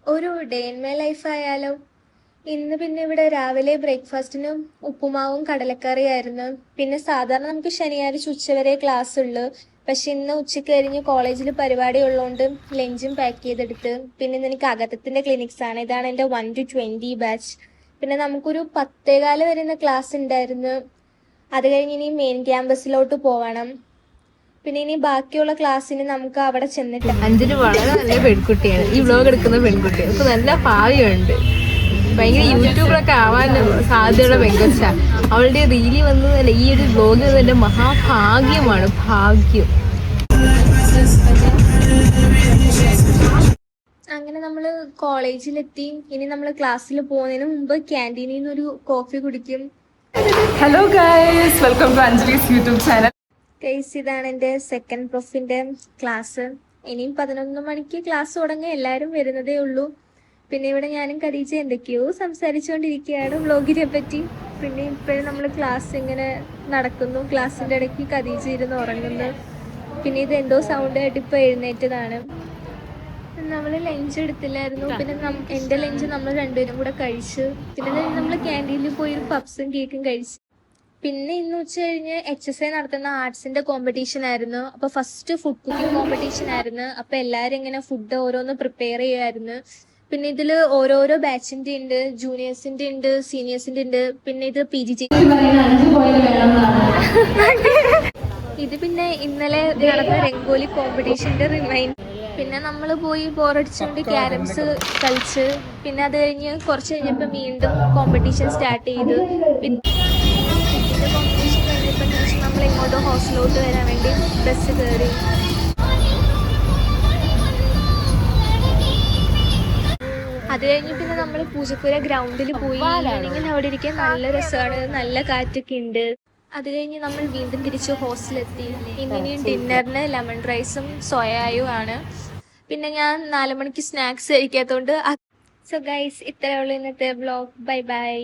ഒരു day in my life ആയാലോ. ഇന്ന് പിന്നെ ഇവിടെ രാവിലെ ബ്രേക്ക്ഫാസ്റ്റിന് ഉപ്പുമാവും കടലക്കറിയായിരുന്നു. പിന്നെ സാധാരണ നമുക്ക് ശനിയാഴ്ച ഉച്ചവരെ ക്ലാസ് ഉള്ളു. പക്ഷെ ഇന്ന് ഉച്ചയ്ക്ക് കഴിഞ്ഞ് കോളേജിൽ പരിപാടി ഉള്ളതുകൊണ്ട് ലഞ്ചും പാക്ക് ചെയ്തെടുത്ത്. പിന്നെ ഇന്ന് എനിക്ക് അകത്തത്തിന്റെ ക്ലിനിക്സ് ആണ്. ഇതാണ് എൻ്റെ 1 to 20 ബാച്ച്. പിന്നെ നമുക്കൊരു 10:15 വരെ ഇന്ന് ക്ലാസ് ഉണ്ടായിരുന്നു. അത് കഴിഞ്ഞ് ഇനി മെയിൻ ക്യാമ്പസിലോട്ട് പോവണം. പിന്നെ ഇനി ബാക്കിയുള്ള ക്ലാസ്സിന് നമുക്ക് അവിടെ ചെന്നിട്ട്. അഞ്ജലി വളരെ നല്ല പെൺകുട്ടിയാണ്. ഈ വ്ലോഗ് എടുക്കുന്ന പെൺകുട്ടി ഇപ്പൊ നല്ല ഭാവിയുണ്ട്. ഭയങ്കര യൂട്യൂബറൊക്കെ ആവാൻ സാധ്യതയുള്ള പെൺകൊച്ച. അവളുടെ റീലി വന്നതല്ല, ഈ ഒരു വ്ലോഗ് എന്റെ മഹാഭാഗ്യമാണ്. ഭാഗ്യം. അങ്ങനെ നമ്മൾ കോളേജിലെത്തി. ഇനി നമ്മൾ ക്ലാസ്സിൽ പോകുന്നതിന് മുമ്പ് ക്യാൻറ്റീനിൽ നിന്ന് ഒരു കോഫി കുടിക്കും. Hello guys, welcome to Anjali's YouTube channel. Guys, ഇതാണ് എൻ്റെ സെക്കൻഡ് പ്രൊഫിൻ്റെ ക്ലാസ്. ഇനിയും 11 മണിക്ക് ക്ലാസ് തുടങ്ങി. എല്ലാവരും വരുന്നതേ ഉള്ളൂ. പിന്നെ ഇവിടെ ഞാനും ഖദീജ എന്തൊക്കെയോ സംസാരിച്ചുകൊണ്ടിരിക്കുകയാണ് വ്ലോഗിനെ പറ്റി. പിന്നെ ഇപ്പോഴും നമ്മൾ ക്ലാസ് ഇങ്ങനെ നടക്കുന്നു. ക്ലാസ്സിൻ്റെ ഇടയ്ക്ക് ഖദീജ ഇരുന്ന് ഉറങ്ങുന്നു. പിന്നെ ഇത് എന്തോ സൗണ്ട് ആയിട്ട് ഇപ്പോൾ എഴുന്നേറ്റതാണ്. നമ്മൾ ലഞ്ച് എടുത്തില്ലായിരുന്നു. പിന്നെ എൻ്റെ ലഞ്ച് നമ്മൾ രണ്ടുപേരും കൂടെ കഴിച്ചു. പിന്നെ നമ്മൾ ക്യാൻറ്റീനിൽ പോയി ഒരു പപ്സും കേക്കും കഴിച്ചു. പിന്നെ ഇന്ന് ഉച്ച കഴിഞ്ഞ് HSI നടത്തുന്ന ആർട്സിന്റെ കോമ്പറ്റീഷൻ ആയിരുന്നു. അപ്പൊ ഫസ്റ്റ് ഫുഡ് കുക്കിംഗ് കോമ്പറ്റീഷൻ ആയിരുന്നു. അപ്പൊ എല്ലാരും ഇങ്ങനെ ഫുഡ് ഓരോന്ന് പ്രിപ്പയർ ചെയ്യുമായിരുന്നു. പിന്നെ ഇതില് ഓരോരോ ബാച്ചിന്റെ ഉണ്ട്, ജൂനിയേഴ്സിന്റെ ഉണ്ട്, സീനിയേഴ്സിന്റെ ഉണ്ട്. പിന്നെ ഇത് PG. ഇത് പിന്നെ ഇന്നലെ നടന്ന രംഗോലി കോമ്പറ്റീഷന്റെ റിമൈൻഡ്. പിന്നെ നമ്മൾ പോയി ബോറടിച്ചുകൊണ്ട് ക്യാരംസ് കളിച്ച്. പിന്നെ അത് കഴിഞ്ഞ് കുറച്ച് കഴിഞ്ഞപ്പോൾ വീണ്ടും കോമ്പറ്റീഷൻ സ്റ്റാർട്ട് ചെയ്തു. കോമ്പറ്റീഷൻ കഴിഞ്ഞപ്പോൾ നമ്മൾ ഇങ്ങോട്ട് ഹോസ്റ്റലിലോട്ട് വരാൻ വേണ്ടി ബസ് കയറി. അത് കഴിഞ്ഞ് പിന്നെ നമ്മൾ പൂജപ്പുര ഗ്രൗണ്ടിൽ പോയി. ഇങ്ങനെ അവിടെ ഇരിക്കാൻ നല്ല രസമാണ്, നല്ല കാറ്റൊക്കെ ഉണ്ട്. അത് കഴിഞ്ഞ് നമ്മൾ വീണ്ടും തിരിച്ച് ഹോസ്റ്റലിലെത്തി. ഇനി ഡിന്നറിന് ലെമൺ റൈസും സോയായും ആണ്. പിന്നെ ഞാൻ 4 മണിക്ക് സ്നാക്സ് കഴിക്കാത്തതുകൊണ്ട്. സോ ഗൈസ്, ഇത്രയേ ഉള്ളൂ ഇന്നത്തെ വ്ലോഗ്. Bye bye.